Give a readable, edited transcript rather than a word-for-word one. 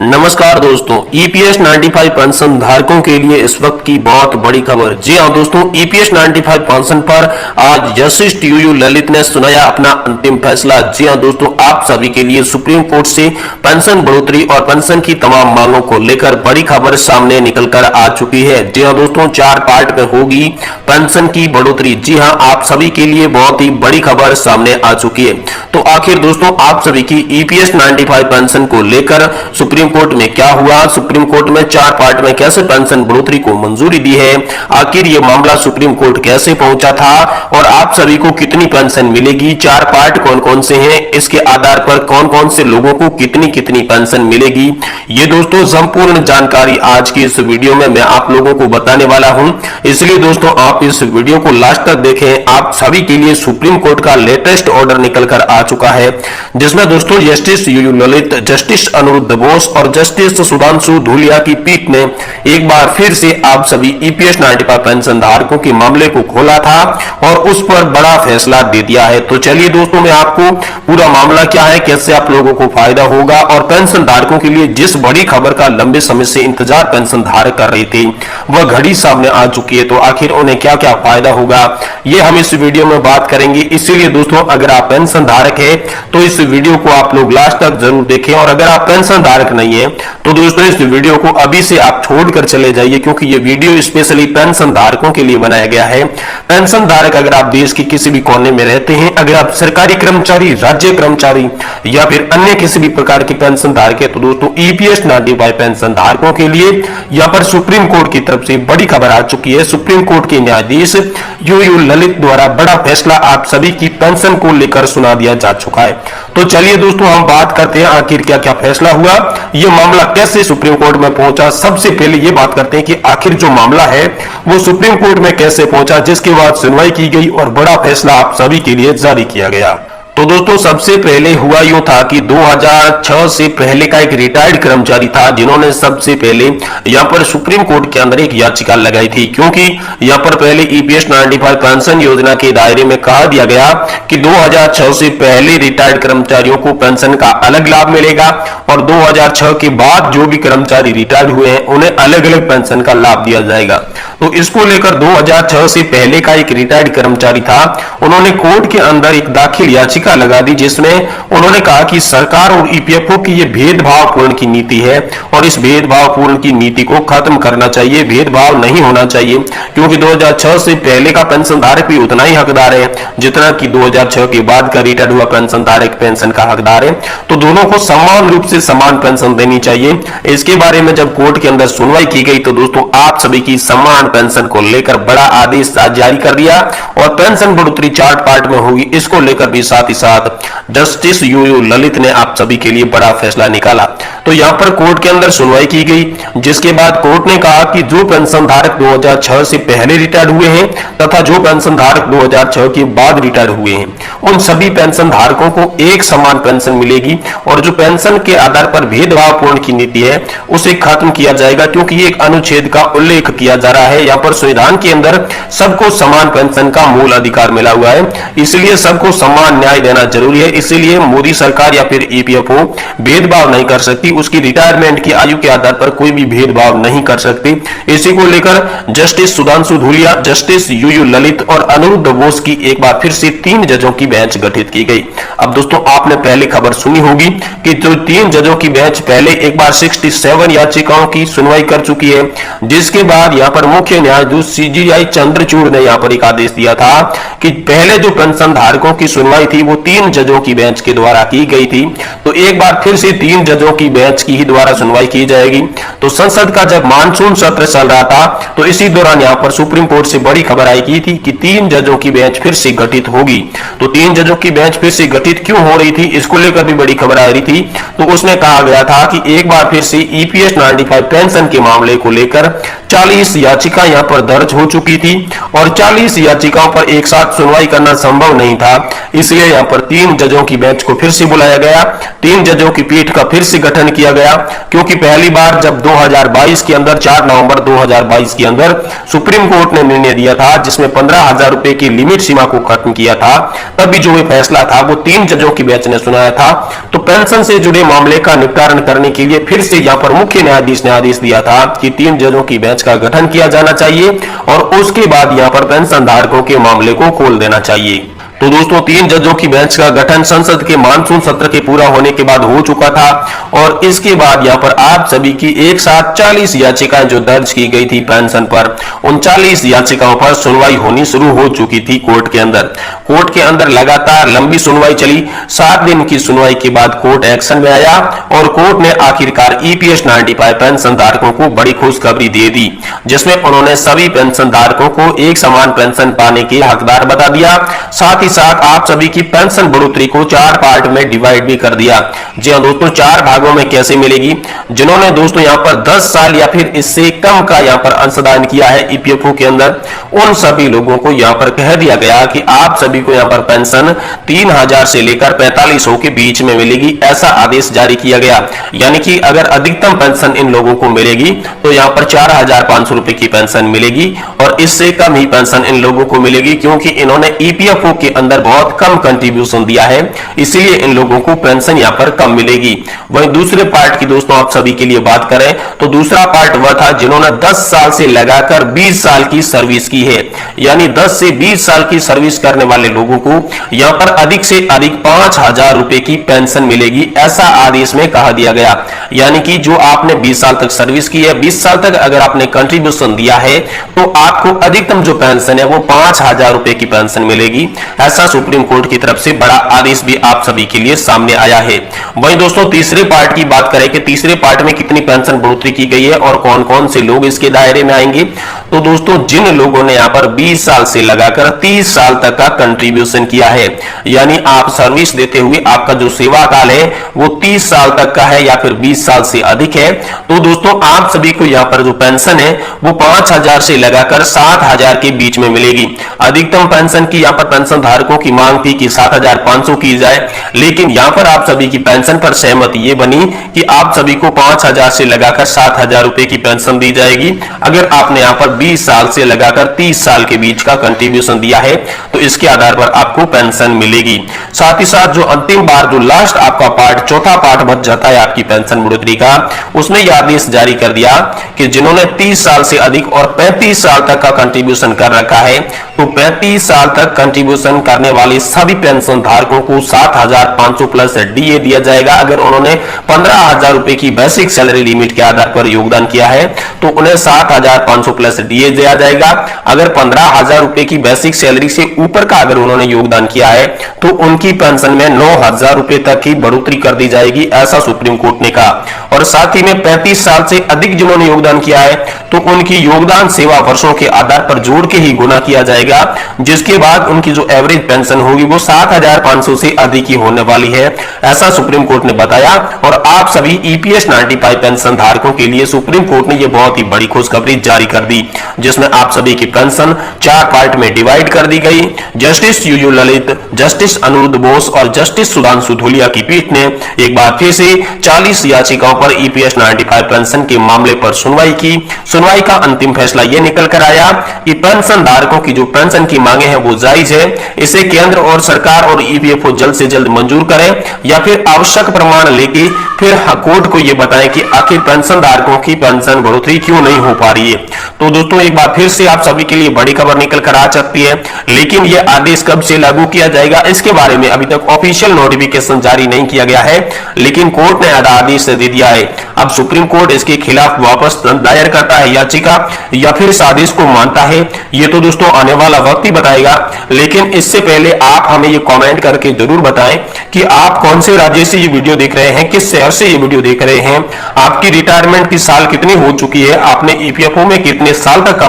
नमस्कार दोस्तों, EPS 95 pension धारकों के लिए इस वक्त की बहुत बड़ी खबर। जी हां दोस्तों, ईपीएस 95 पेंशन पर आज जस्टिस टीयू ललित ने सुनाया अपना अंतिम फैसला। जी हां दोस्तों, आप सभी के लिए सुप्रीम कोर्ट से पेंशन बढ़ोतरी और पेंशन की तमाम मांगों को लेकर बड़ी खबर सामने निकल कर आ चुकी है। जी हां दोस्तों, 4 पार्ट में होगी पेंशन की बढ़ोतरी। जी हां, आप सभी के लिए बहुत ही बड़ी खबर सामने आ चुकी है। तो आखिर दोस्तों, आप सभी की ईपीएस 95 पेंशन को लेकर सुप्रीम कोर्ट में क्या हुआ, सुप्रीम कोर्ट में 4 पार्ट में कैसे पेंशन बढ़ोतरी को मंजूरी दी है, आखिर ये मामला सुप्रीम कोर्ट कैसे पहुंचा था और आप सभी को कितनी पेंशन मिलेगी, 4 पार्ट कौन कौन से हैं, इसके आधार पर कौन कौन से लोगों को कितनी कितनी पेंशन मिलेगी, ये दोस्तों संपूर्ण जानकारी आज की इस वीडियो में मैं आप लोगों को बताने वाला हूं। इसलिए दोस्तों आप इस वीडियो को लास्ट तक देखें। आप सभी के लिए सुप्रीम कोर्ट का लेटेस्ट ऑर्डर निकल कर आ चुका है, जिसमें दोस्तों justice U U Lalit, justice Aniruddha Bose और जस्टिस सुधांशु धूलिया की पीठ ने एक बार फिर से आप सभी ईपीएस 95 पेंशन धारकों के मामले को खोला था और उस पर बड़ा फैसला दे दिया है। तो चलिए दोस्तों, मैं आपको पूरा मामला क्या है, कैसे आप लोगों को फायदा होगा और पेंशन धारकों के लिए जिस बड़ी खबर का लंबे समय से इंतजार पेंशन धारक कर रही थी वह घड़ी सामने आ चुकी है। तो आखिर उन्हें क्या क्या फायदा होगा, ये हम इस वीडियो में बात करेंगे। इसीलिए दोस्तों, अगर आप पेंशन धारक है तो इस वीडियो को आप लोग लास्ट तक जरूर देखें, और अगर आप पेंशन धारक नहीं है तो दोस्तों इस वीडियो को अभी से आप छोड़कर चले जाइए, क्योंकि ये वीडियो स्पेशली पेंशन धारकों के लिए बनाया गया है। पेंशन धारक अगर आप देश के किसी भी कोने में रहते हैं, अगर आप सरकारी कर्मचारी, राज्य कर्मचारी या फिर अन्य किसी भी प्रकार के पेंशन धारक है, तो दोस्तों ईपीएस 95 पेंशन धारकों के लिए यहां पर सुप्रीम कोर्ट की तरफ से बड़ी खबर आ चुकी है। सुप्रीम कोर्ट के न्यायाधीश यूयू ललित द्वारा बड़ा फैसला आप सभी की पेंशन को लेकर सुना दिया जा चुका है। तो चलिए दोस्तों हम बात करते हैं आखिर क्या क्या फैसला हुआ, यह मामला कैसे सुप्रीम कोर्ट में पहुंचा। सबसे पहले यह बात करते हैं कि आखिर जो मामला है वो सुप्रीम कोर्ट में कैसे पहुंचा, जिसके बाद सुनवाई की गई और बड़ा फैसला आप सभी के लिए जारी किया गया। तो दोस्तों सबसे पहले हुआ यूं था कि 2006 से पहले का एक रिटायर्ड कर्मचारी था, जिन्होंने सबसे पहले यहां पर सुप्रीम कोर्ट के अंदर एक याचिका लगाई थी, क्योंकि यहां पर पहले ईपीएस 95 पेंशन योजना के दायरे में कहा दिया गया कि 2006 से पहले रिटायर्ड कर्मचारियों को पेंशन का अलग लाभ मिलेगा और 2006 के बाद जो भी कर्मचारी रिटायर्ड हुए हैं उन्हें अलग अलग पेंशन का लाभ दिया जाएगा। तो इसको लेकर 2006 से पहले का एक रिटायर्ड कर्मचारी था, उन्होंने कोर्ट के अंदर एक दाखिल याचिका लगा दी, जिसमें उन्होंने कहा कि सरकार और ईपीएफओ की ये भेदभावपूर्ण की नीति है और इस भेदभावपूर्ण की नीति को खत्म करना चाहिए, भेदभाव नहीं होना चाहिए, क्योंकि 2006 से पहले का पेंशन धारक भी उतना ही हकदार है जितना कि 2006 के बाद का रिटायर्ड हुआ पेंशन धारक पेंशन का हकदार है। तो दोनों को समान रूप से समान पेंशन देनी चाहिए। इसके बारे में जब कोर्ट के अंदर सुनवाई की गई तो दोस्तों आप सभी की समान पेंशन को लेकर बड़ा आदेश जारी कर दिया और पेंशन बढ़ोतरी 4 पार्ट में होगी, इसको लेकर भी साथ ही साथ जस्टिस यूयू ललित ने आप सभी के लिए बड़ा फैसला निकाला। तो यहां पर कोर्ट के अंदर सुनवाई की गई, जिसके बाद कोर्ट ने कहा कि जो पेंशन धारक 2006 से पहले रिटायर्ड हुए हैं तथा जो पेंशन धारक 2006 के बाद रिटायर्ड हुए हैं, उन सभी पेंशन धारकों को एक समान पेंशन मिलेगी और जो पेंशन के आधार पर भेदभावपूर्ण की नीति है उसे खत्म किया जाएगा, क्योंकि ये एक अनुच्छेद का उल्लेख किया जा रहा है। यहां पर संविधान के अंदर सबको समान पेंशन का मूल अधिकार मिला हुआ है, इसलिए सबको समान न्याय देना जरूरी है। इसीलिए मोदी सरकार या फिर ईपीएफओ भेदभाव नहीं कर सकती, उसकी रिटायरमेंट की आयु के आधार पर कोई भी भेदभाव नहीं कर सकती। इसी को लेकर justice Sudhanshu Dhulia, justice U U Lalit और अनिरुद्ध बोस की एक बार फिर से 3 जजों की बेंच गठित की गई। अब दोस्तों आपने पहले खबर सुनी होगी कि जो 3 जजों की बेंच पहले एक बार 67 याचिकाओं की सुनवाई कर चुकी है, जिसके बाद यहां पर मुख्य न्यायाधीश सीजीआई चंद्रचूड़ ने यहां पर एक आदेश दिया था कि पहले जो पेंशन धारकों की सुनवाई थी वो 3 जजों की बेंच के द्वारा की गई थी, तो एक बार फिर से 3 जजों की बेंच की ही द्वारा सुनवाई की जाएगी। तो संसद का जब मानसून सत्र चल रहा था तो इसी दौरान यहां पर सुप्रीम कोर्ट से बड़ी खबर आई की थी कि 3 जजों की बेंच फिर से गठित होगी। तो 3 जजों की बेंच फिर से गठित क्यों हो रही थी, इसको लेकर भी बड़ी खबर आ रही थी। तो उसने कहा गया था कि एक बार फिर से ईपीएस 95 पेंशन के मामले को लेकर 40 याचिका यहां पर दर्ज हो चुकी थी और 40 याचिकाओं पर एक साथ सुनवाई करना संभव नहीं था, इसलिए यहाँ पर 3 जजों की बेंच को फिर से बुलाया गया, 3 जजों की पीठ का फिर से गठन किया गया, क्योंकि पहली बार जब 2022 के अंदर 4 नवंबर 2022 के अंदर सुप्रीम कोर्ट ने निर्णय दिया था जिसमें 15,000 रुपए की लिमिट सीमा को खत्म किया था, तभी जो ये फैसला था वो 3 जजों की बेंच ने सुनाया था। तो पेंशन से जुड़े मामले का निपटारण करने के लिए फिर से यहाँ पर मुख्य न्यायाधीश ने आदेश दिया था कि 3 जजों की बेंच का गठन किया जाना चाहिए और उसके बाद यहाँ पर पेंशन धारकों के मामले को खोल देना चाहिए। तो दोस्तों 3 जजों की बेंच का गठन संसद के मानसून सत्र के पूरा होने के बाद हो चुका था और इसके बाद यहाँ पर आप सभी की एक साथ 40 याचिकाएं जो दर्ज की गई थी पेंशन पर, उन 40 याचिकाओं पर सुनवाई होनी शुरू हो चुकी थी कोर्ट के अंदर। कोर्ट के अंदर लगातार लंबी सुनवाई चली। 7 दिन की सुनवाई के बाद कोर्ट एक्शन में आया और कोर्ट ने आखिरकार ईपीएस 95 पेंशन धारकों को बड़ी खुशखबरी दे दी, जिसमें उन्होंने सभी पेंशन धारकों को एक समान पेंशन पाने के हकदार बता दिया। साथ ही साथ आप सभी की पेंशन बढ़ोतरी को 4 पार्ट में डिवाइड भी कर दिया। जी हां दोस्तों, 4 भागों में कैसे मिलेगी। जिन्होंने दोस्तों यहां पर 10 साल या फिर इससे कम का यहां पर अंशदान किया है ईपीएफओ के अंदर, उन सभी लोगों को यहां पर कह दिया गया कि आप सभी को यहां पर पेंशन 3,000 से लेकर 4500 के बीच में मिलेगी, ऐसा आदेश जारी किया गया। यानी कि अगर अधिकतम पेंशन इन लोगों को मिलेगी तो यहां पर 4,500 रुपए की पेंशन मिलेगी और इससे कम ही पेंशन इन लोगों को मिलेगी, क्योंकि इन्होंने ईपीएफओ के अंदर बहुत कम कंट्रीब्यूशन दिया है, इसलिए इन लोगों को पेंशन यहां पर कम मिलेगी। वहीं दूसरे पार्ट की दोस्तों आप सभी के लिए बात करें तो दूसरा पार्ट वह था जिन्होंने 10 साल से लगाकर 20 साल की सर्विस की है, यानी 10 से 20 साल की सर्विस करने वाले लोगों को यहां पर अधिक से अधिक 5,000 रुपए की पेंशन मिलेगी, ऐसा आदेश में कहा दिया गया। यानी कि जो आपने 20 साल तक सर्विस की है, 20 साल तक अगर आपने कंट्रीब्यूशन दिया है तो आपको अधिकतम जो पेंशन है वो 5,000 रुपए की पेंशन मिलेगी, ऐसा सुप्रीम कोर्ट की तरफ से बड़ा आदेश भी आप सभी के लिए सामने आया है। वहीं दोस्तों तीसरे पार्ट की बात करें कि तीसरे पार्ट में कितनी पेंशन बढ़ोतरी की गई है और कौन कौन से लोग इसके दायरे में आएंगे, तो दोस्तों जिन लोगों ने यहां पर 20 साल से लगाकर 30 साल तक का कंट्रीब्यूशन किया है, यानी आप सर्विस देते हुए आपका जो सेवा काल है वो 30 साल तक का है या फिर 20 साल से अधिक है, तो दोस्तों आप सभी को यहां पर जो पेंशन है वो 5,000 से लगाकर 7,000 के बीच में मिलेगी। अधिकतम पेंशन की यहां पर पेंशन धारकों की मांग थी कि 7,500 की जाए, लेकिन यहां पर आप सभी की पेंशन पर सहमति ये बनी कि आप सभी को 5,000 से लगाकर 7,000 रुपए की पेंशन दी जाएगी अगर आपने यहां पर 20 साल से लगाकर 30 साल के बीच का कंट्रीब्यूशन दिया है, तो इसके आधार पर आपको पेंशन मिलेगी। साथ ही साथ जो अंतिम बार जो लास्ट आपका पार्ट चौथा पार्ट बच जाता है आपकी पेंशन बढ़ोतरी का, उसमें यह आदेश जारी कर दिया कि जिन्होंने 30 साल से अधिक और 35 साल तक का कंट्रीब्यूशन कर रखा है, तो 35 साल तक कंट्रीब्यूशन करने वाले सभी पेंशन धारकों को 7,500 प्लस डीए दिया जाएगा। अगर उन्होंने 15,000 रुपए की बेसिक सैलरी लिमिट के आधार पर योगदान किया है तो उन्हें 7,500 प्लस डीए दिया जाएगा। अगर 15,000 रुपए की बेसिक सैलरी से ऊपर का अगर उन्होंने योगदान किया है तो उनकी पेंशन में 9,000 रुपए तक की बढ़ोतरी कर दी जाएगी, ऐसा सुप्रीम कोर्ट ने कहा। और साथ ही में 35 साल से अधिक जिन्होंने योगदान किया है तो उनकी योगदान सेवा वर्षों के आधार पर जोड़ के ही गुना किया जाएगा, जिसके बाद उनकी जो एवरेज पेंशन होगी वो 7,500 से अधिक ही होने वाली है, ऐसा सुप्रीम कोर्ट ने बताया। और आप सभी ईपीएस 95 पेंशन धारकों के लिए सुप्रीम कोर्ट ने यह बहुत ही बड़ी खुशखबरी जारी कर दी, जिसमें आप सभी की पेंशन 4 पार्ट में डिवाइड कर दी गई। Justice U U Lalit, justice Aniruddha Bose और जस्टिस सुधांशु धूलिया की पीठ ने एक बार फिर से 40 याचिकाओं पर ईपीएस 95 पेंशन के मामले पर सुनवाई की। सुनवाई का अंतिम फैसला यह निकल कर आया कि पेंशन धारकों की जो पेंशन की मांगे हैं वो जायज है, इसे केंद्र और सरकार और ईपीएफओ जल्द से जल्द मंजूर करें या फिर आवश्यक प्रमाण लेके फिर कोर्ट को यह बताएं कि आखिर पेंशन धारकों की पेंशन बढ़ोतरी क्यों नहीं हो पा रही है। तो दोस्तों एक बार फिर से आप सभी के लिए बड़ी खबर निकल कर आ सकती है, लेकिन यह आदेश कब से लागू किया जाएगा इसके बारे में अभी तक ऑफिशियल नोटिफिकेशन जारी नहीं किया गया है, लेकिन कोर्ट ने आदेश दे दिया है। अब सुप्रीम कोर्ट इसके खिलाफ वापस दायर करता है याचिका या फिर इस आदेश को मानता है, ये तो दोस्तों आने वाला वक्त ही बताएगा। लेकिन इससे पहले आप हमें ये कमेंट करके जरूर बताएं कि आप कौन से राज्य से ये वीडियो देख रहे हैं, किस शहर से ये वीडियो देख रहे हैं, आपकी रिटायरमेंट की साल कितनी हो चुकी है, आपने ईपीएफओ में कितने साल तक